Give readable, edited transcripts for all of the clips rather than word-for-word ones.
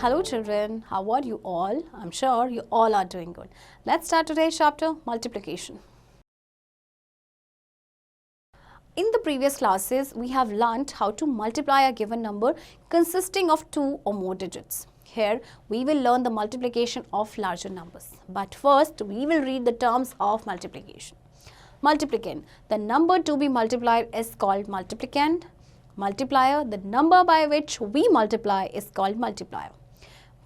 Hello children, how are you all? I'm sure you all are doing good. Let's start today's chapter, multiplication. In the previous classes, we have learnt how to multiply a given number consisting of 2 or more digits. Here, we will learn the multiplication of larger numbers. But first, we will read the terms of multiplication. Multiplicand, the number to be multiplied is called multiplicand. Multiplier, the number by which we multiply is called multiplier.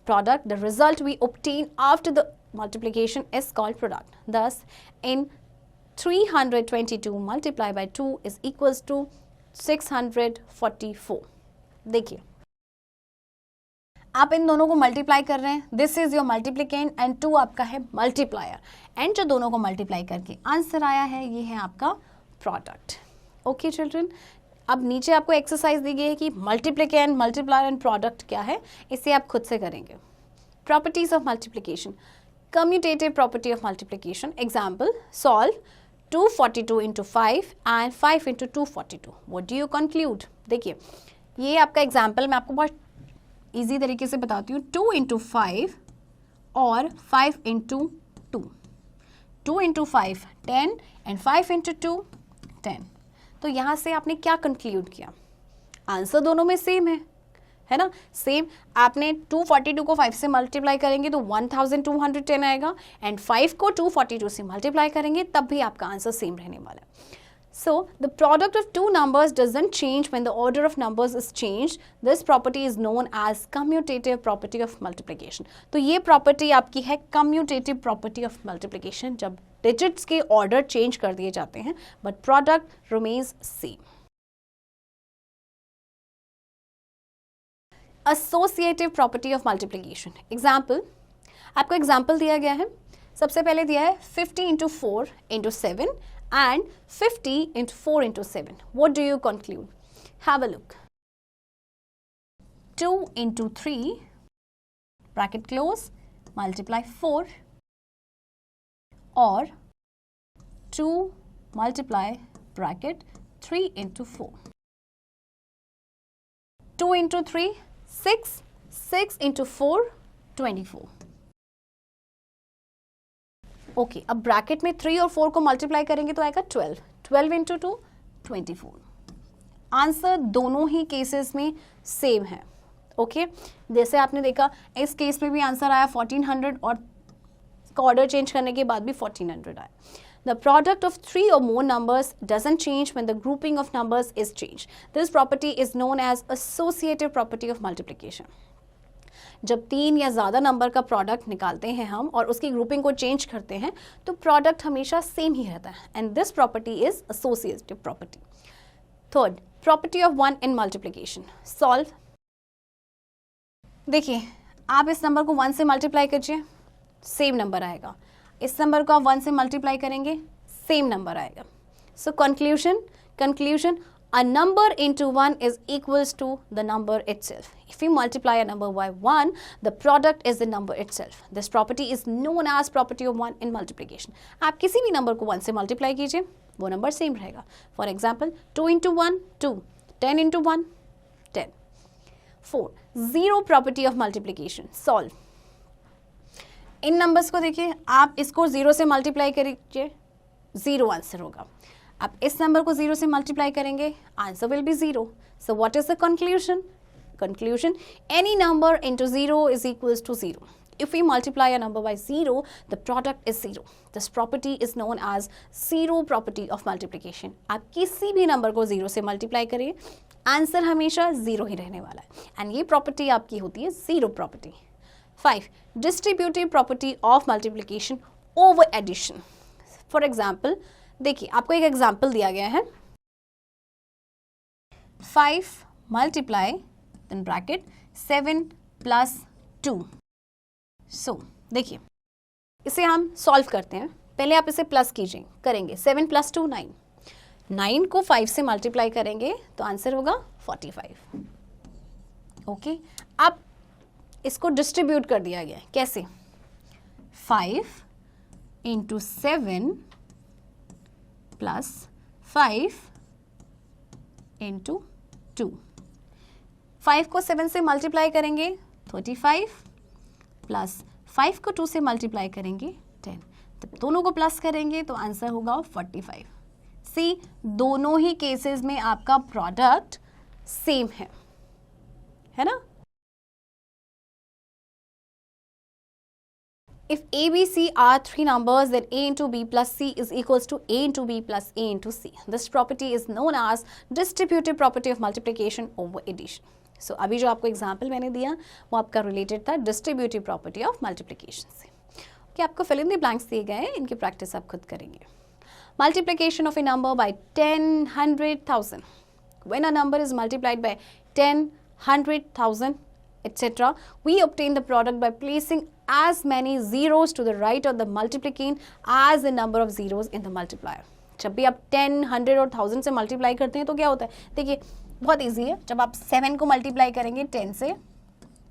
Product, the result we obtain after the multiplication is called product. Thus, in 322 multiplied by 2 is equals to 644. देखिए, आप इन दोनों को multiply कर रहे हैं. This is your मल्टीप्लिकेंड and 2 आपका है multiplier. And जो दोनों को मल्टीप्लाई करके आंसर आया है, ये है आपका प्रोडक्ट. ओके चिल्ड्रन, अब नीचे आपको एक्सरसाइज दी गई है कि मल्टीप्लिकेंड, मल्टीप्लायर एंड प्रोडक्ट क्या है, इसे आप खुद से करेंगे. Properties of multiplication, commutative property of multiplication. Example, solve 242 into 5 and 5 into 242. What do you conclude? देखिए, ये आपका एग्जाम्पल मैं आपको बहुत ईजी तरीके से बताती हूँ. 2 into 5 और 5 into 2. 2 into 5 10 and 5 into 2 10. तो यहाँ से आपने क्या कंक्लूड किया? आंसर दोनों में सेम है ना. सेम. आपने 242 को 5 से मल्टीप्लाई करेंगे तो 1210 आएगा एंड 5 को 242 से मल्टीप्लाई करेंगे तब भी आपका आंसर सेम रहने वाला है. So, the product of two numbers doesn't change when the order of numbers is changed. This property is known as commutative property of multiplication. तो ये प्रॉपर्टी आपकी है commutative property of multiplication, जब digits के order change कर दिए जाते हैं but product remains same. Associative property of multiplication. Example, आपको example दिया गया है. सबसे पहले दिया है 50 into 4 into 7 and 50 into 4 into 7. What do you conclude? Have a look. 2 into 3, bracket close, multiply 4, or 2 multiply bracket 3 into 4. 2 into 3, 6, 6 into 4, 24. Okay, अब bracket में 3 और 4 को मल्टीप्लाई करेंगे तो आएगा 12. 12 इंटू 2, 24. आंसर दोनों ही केसेस में सेम है. ओके, जैसे आपने देखा इस केस में भी आंसर आया 1400 और ऑर्डर चेंज करने के बाद भी 1400 आया. The product of 3 or more numbers doesn't change when the grouping of numbers is changed. This property is known as associative property of multiplication. जब 3 या ज़्यादा नंबर का प्रोडक्ट निकालते हैं हम और उसकी ग्रुपिंग को चेंज करते हैं तो प्रोडक्ट हमेशा सेम ही रहता है and this property is associative property. Third, property of 1 in multiplication. Solve. देखिए, आप इस नंबर को 1 से मल्टीप्लाई कीजिए, सेम नंबर आएगा. इस नंबर को आप 1 से मल्टीप्लाई करेंगे, सेम नंबर आएगा. सो conclusion, a number into 1 is equals to the number itself. If we multiply a number by 1, the product is the number itself. This property is known as property of 1 in multiplication. आप किसी भी number को 1 से multiply कीजिए, वो number same रहेगा. For example, 2 into 1, 2. 10 into 1, 10. 4. Zero property of multiplication. Solve. In numbers को देखिए, आप इसको 0 से मल्टीप्लाई करिए, 0 आंसर होगा. आप इस नंबर को 0 से मल्टीप्लाई करेंगे, answer will be 0. So what is the conclusion? Any number into 0 is equals to 0. If we multiply a number by 0, the product is 0. This property is known as zero property of multiplication. आप किसी भी number को 0 से multiply करिए, answer हमेशा 0 ही रहने वाला है एंड ये प्रॉपर्टी आपकी होती है zero property. 5. Distributive property of multiplication over addition. For example, देखिए, आपको एक एग्जाम्पल दिया गया है. 5 मल्टीप्लाई देन ब्रैकेट 7 प्लस 2. सो देखिए, इसे हम सॉल्व करते हैं. पहले आप इसे प्लस करेंगे. 7 प्लस 2, 9. 9 को 5 से मल्टीप्लाई करेंगे तो आंसर होगा 45. ओके, अब इसको डिस्ट्रीब्यूट कर दिया गया है. कैसे? 5 इंटू 7 प्लस 5 इंटू 2. 5 को 7 से मल्टीप्लाई करेंगे 35 प्लस 5 को 2 से मल्टीप्लाई करेंगे 10, तब दोनों को प्लस करेंगे तो आंसर होगा 45। सी, दोनों ही केसेस में आपका प्रोडक्ट सेम है ना। If A, B, C are three numbers, then A into B plus C is equals to A into B plus A into C. This property is known as distributive property of multiplication over addition. So अभी जो आपको example मैंने दिया वो आपका related था distributive property of multiplication से। कि आपको फिल इन द ब्लैंक्स दिए गए हैं, इनकी प्रैक्टिस आप खुद करेंगे। Multiplication of A number by 10, 100,000. When a number is multiplied by 10, 100,000, etc., we obtain the product by placing as many zeros to the right of the multiplicand as the number of zeros in the multiplier. जब भी आप 10, 100 और 1000 से multiply करते हैं तो क्या होता है, देखिए बहुत इजी है। जब आप 7 को मल्टीप्लाई करेंगे 10 से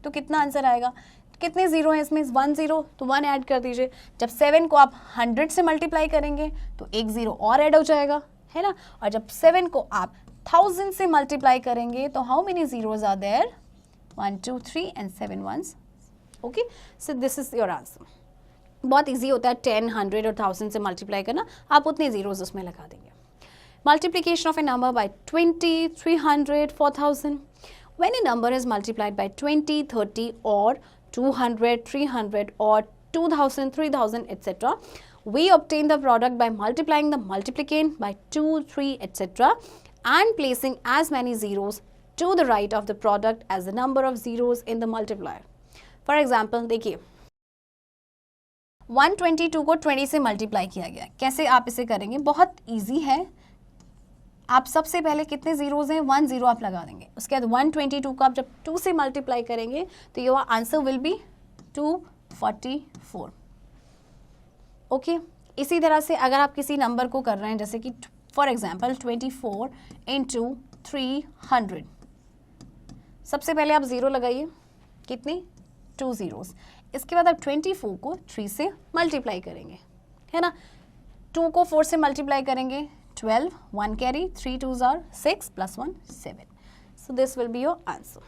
तो कितना आंसर आएगा, कितने जीरो हैं इसमें, 1 जीरो, तो 1 ऐड कर दीजिए। जब 7 को आप 100 से मल्टीप्लाई करेंगे तो 1 जीरो और ऐड हो जाएगा, है ना। और जब 7 को आप 1000 से मल्टीप्लाई करेंगे तो how many zeros are there, 1, 2, 3 and 7 ones. Okay, so this is your answer. बहुत इजी होता है 10, 100 और 1000 से मल्टीप्लाई करना, आप उतने जीरोज उसमें लगा देंगे। Multiplication of A number by 20, 300, 4000. When a number is multiplied by 20, 30 or 200, 300 or 2000, 3000, etc., we obtain the product by multiplying the multiplicand by 2, 3, etc. and placing as many zeros to the right of the product as the number of zeros in the multiplier. For example, देखिए 122 को 20 से multiply किया गया। कैसे आप इसे करेंगे, बहुत इजी है। आप सबसे पहले कितने जीरोज हैं, 1 जीरो आप लगा देंगे। उसके बाद 122 को आप जब 2 से मल्टीप्लाई करेंगे तो your answer will be 244। Okay, इसी तरह से अगर आप किसी नंबर को कर रहे हैं, जैसे कि फॉर एग्जांपल 24 इंटू 300, सबसे पहले आप जीरो लगाइए, कितनी, 2 जीरोस। इसके बाद आप 24 को 3 से मल्टीप्लाई करेंगे, है ना। 2 को 4 से मल्टीप्लाई करेंगे 12, 1 carry, 3 2s are 6 plus 1 7. So this will be your answer.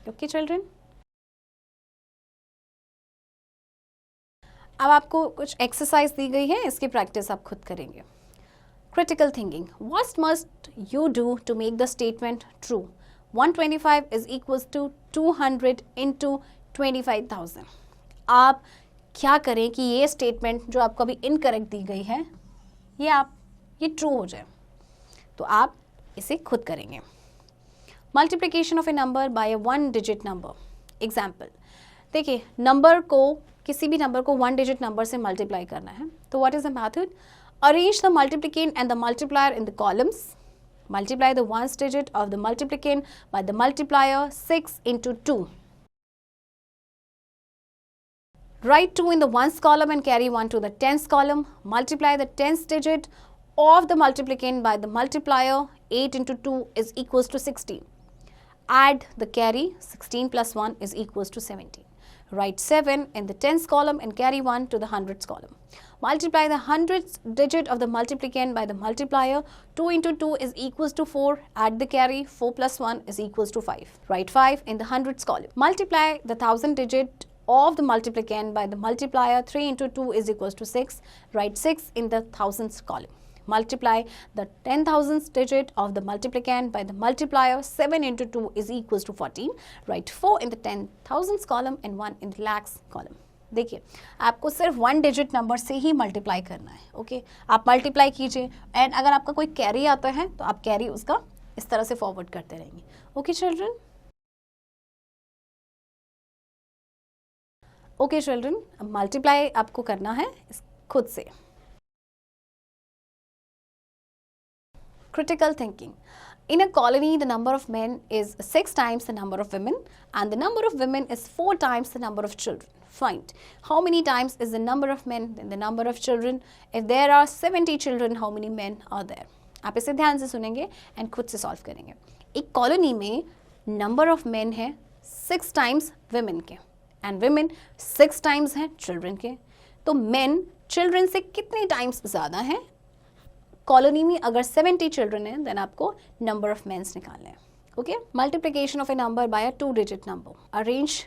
Okay children. अब आपको कुछ एक्सरसाइज दी गई है, इसकी प्रैक्टिस आप खुद करेंगे। Critical thinking. What must you do to make the statement true? 125 is equals to 200 into 25,000. आप क्या करें कि ये स्टेटमेंट जो आपको अभी इनकरेक्ट दी गई है ये ट्रू हो जाए, तो आप इसे खुद करेंगे। Multiplication of A number by 1 digit number. Example, देखिए नंबर को, किसी भी नंबर को 1 डिजिट नंबर से मल्टीप्लाई करना है, तो what is the method, arrange the multiplicand and the multiplier in the columns, multiply the 1st digit of the multiplicand by the multiplier 6 into 2. Write 2 in the 1st column and carry 1 to the 10th column. Multiply the 10th digit of the multiplicand by the multiplier. 8 into 2 is equals to 16. Add the carry, 16 plus 1 is equals to 17. Write 7 in the 10th column and carry 1 to the 100th column. Multiply the 100th digit of the multiplicand by the multiplier. 2 into 2 is equals to 4. Add the carry, 4 plus 1 is equals to 5. Write 5 in the 100th column. Multiply the 1000th digit of the multiplicand by the multiplier. 3 into 2 is equals to 6. Write 6 in the 1000th column. Multiply the 10,000th digit of the multiplicand by the multiplier. 7 into 2 is equals to 14. Write 4 in the 10,000th column and 1 in the lakhs column. देखिए आपको सिर्फ 1 digit number से ही multiply करना है। Okay, आप multiply कीजिए and अगर आपका कोई कैरी आता है तो आप कैरी उसका इस तरह से फॉरवर्ड करते रहेंगे। ओके चिल्ड्रन, ओके चिल्ड्रन, अब मल्टीप्लाई आपको करना है खुद से। Critical thinking. In a colony, the number of men is 6 times the number of women and the number of women is 4 times the number of children. Find how many times is the number of men than the number of children. If there are 70 children, how many men are there? आप इसे ध्यान से सुनेंगे and खुद से solve करेंगे। एक colony में नंबर ऑफ मेन है 6 टाइम्स women के एंड women 6 टाइम्स हैं चिल्ड्रन के, तो men चिल्ड्रन से कितने टाइम्स ज़्यादा हैं? कॉलोनी में अगर 70 चिल्ड्रन हैं देन आपको नंबर ऑफ मेन्स निकालने हैं। Okay, multiplication of A number by a 2 digit number. Arrange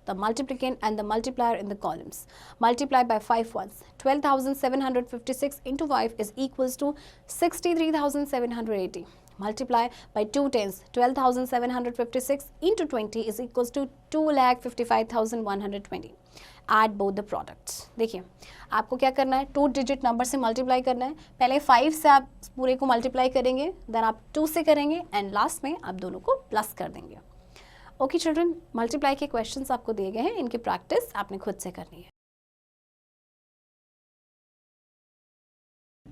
the multiplicand and the multiplier in the columns. Multiply by 5 ones. 12,756 into 5 is equals to 63,780. Multiply by 2 tens. 12,756 into 20 is equals to 2,55,120. Add both the products. देखिए आपको क्या करना है, 2 digit number से multiply करना है. पहले 5 से आप पूरे को मल्टीप्लाई करेंगे, देन आप 2 से करेंगे एंड लास्ट में आप दोनों को प्लस कर देंगे. ओके चिल्ड्रन, मल्टीप्लाई के क्वेश्चंस आपको दिए गए हैं, इनकी प्रैक्टिस आपने खुद से करनी है.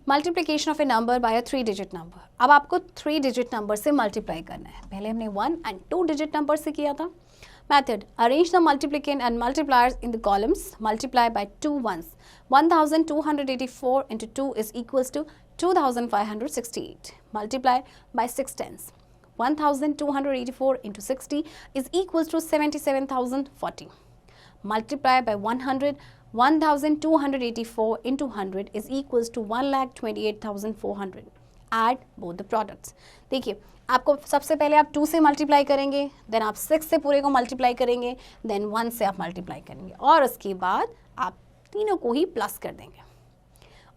Multiplication of A number by a 3 digit number. अब आपको 3 डिजिट नंबर से मल्टीप्लाई करना है. पहले हमने 1 एंड 2 डिजिट नंबर से किया था. Method: arrange the multiplicand and multipliers in the columns. Multiply by 2 ones. 1284 into 2 is equals to 2568. Multiply by 6 tens. 1284 into 60 is equals to 77,040. Multiply by 100. 1284 into 100 is equals to 1,28,400. Add both the products. देखिए आपको सबसे पहले आप 2 से multiply करेंगे, then आप 6 से पूरे को मल्टीप्लाई करेंगे, देन 1 से आप मल्टीप्लाई करेंगे और उसके बाद आप तीनों को ही प्लस कर देंगे.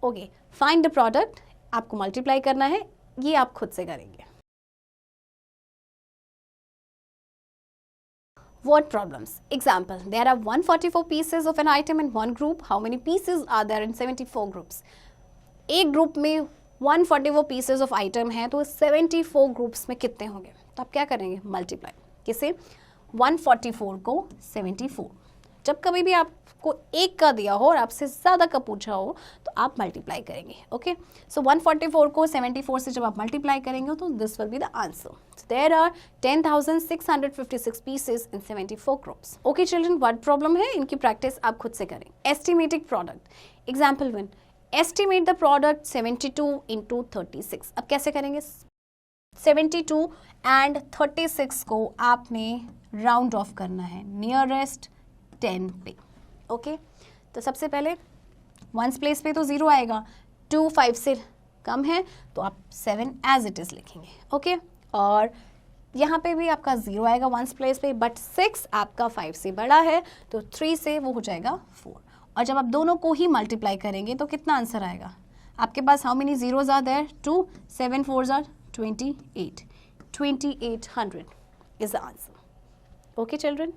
Okay, find the product. आपको मल्टीप्लाई करना है, ये आप खुद से करेंगे. Word problems. Example: there are 144 pieces of an item in one group. How many pieces are there in 74 groups? एक ग्रुप में 144 पीसेज ऑफ आइटम है तो 74 ग्रुप्स में कितने होंगे? तो आप क्या करेंगे? मल्टीप्लाई. किसे? 144 को 74. जब कभी भी आपको एक का दिया हो और आपसे ज़्यादा का पूछा हो तो आप मल्टीप्लाई करेंगे. ओके, सो 144 को 74 से जब आप मल्टीप्लाई करेंगे तो this will be the answer. There are 10,656 pieces in 74 groups. Okay children, word problem है, इनकी प्रैक्टिस आप खुद से करें. Estimating product. Example 1, estimate the product 72 into 36. अब कैसे करेंगे? 72 एंड 36 को आपने राउंड ऑफ करना है नियरेस्ट 10 पे. ओके, तो सबसे पहले वंस प्लेस पे तो 0 आएगा, 2 5 से कम है तो आप 7 एज इट इज़ लिखेंगे. ओके, और यहाँ पे भी आपका 0 आएगा वंस प्लेस पे, बट 6 आपका 5 से बड़ा है तो 3 से वो हो जाएगा 4. और जब आप दोनों को ही मल्टीप्लाई करेंगे तो कितना आंसर आएगा? आपके पास how many zeros are there? 2, 7 4s are 28. 2800 is the answer. Okay children?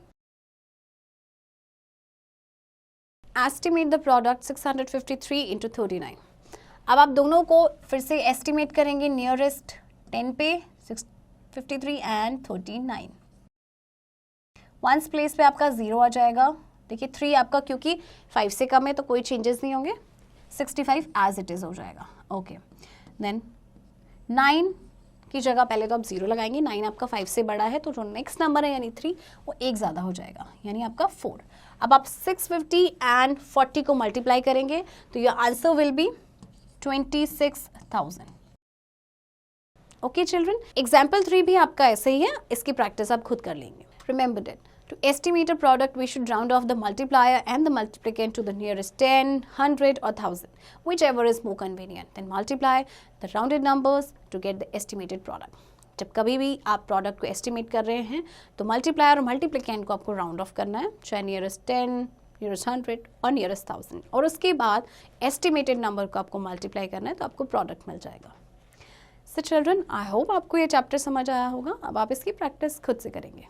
Estimate the product 653 into 39. अब आप दोनों को फिर से एस्टिमेट करेंगे नियरेस्ट 10 पे, 653 एंड 39. वंस प्लेस पे आपका 0 आ जाएगा. देखिए 3 आपका क्योंकि 5 से कम है तो कोई चेंजेस नहीं होंगे, 65 एज इट इज़ हो जाएगा. ओके, देन 9 की जगह पहले तो आप 0 लगाएंगे. 9 आपका 5 से बड़ा है तो जो नेक्स्ट नंबर है यानी 3 वो एक ज़्यादा हो जाएगा यानी आपका 4. अब आप 650 एंड 40 को मल्टीप्लाई करेंगे तो your answer will be 26,000. Okay children, example 3 भी आपका ऐसे ही है, इसकी प्रैक्टिस आप खुद कर लेंगे. Remember that to estimate a product, we should round off the multiplier and the multiplicand to the nearest 10, 100 or 1000, whichever is more convenient. Then multiply the rounded numbers to get the estimated product. जब कभी भी आप product को estimate कर रहे हैं तो multiplier और मल्टीप्लिकेंट को आपको राउंड ऑफ करना है, चाहे नियरेस्ट 10, नियरेस्ट 100 और नियरेस्ट 1000, और उसके बाद एस्टिमेटेड नंबर को आपको मल्टीप्लाई करना है तो आपको प्रोडक्ट मिल जाएगा. सो चिल्ड्रन, आई होप आपको ये चैप्टर समझ आया होगा. अब आप इसकी प्रैक्टिस खुद से करेंगे.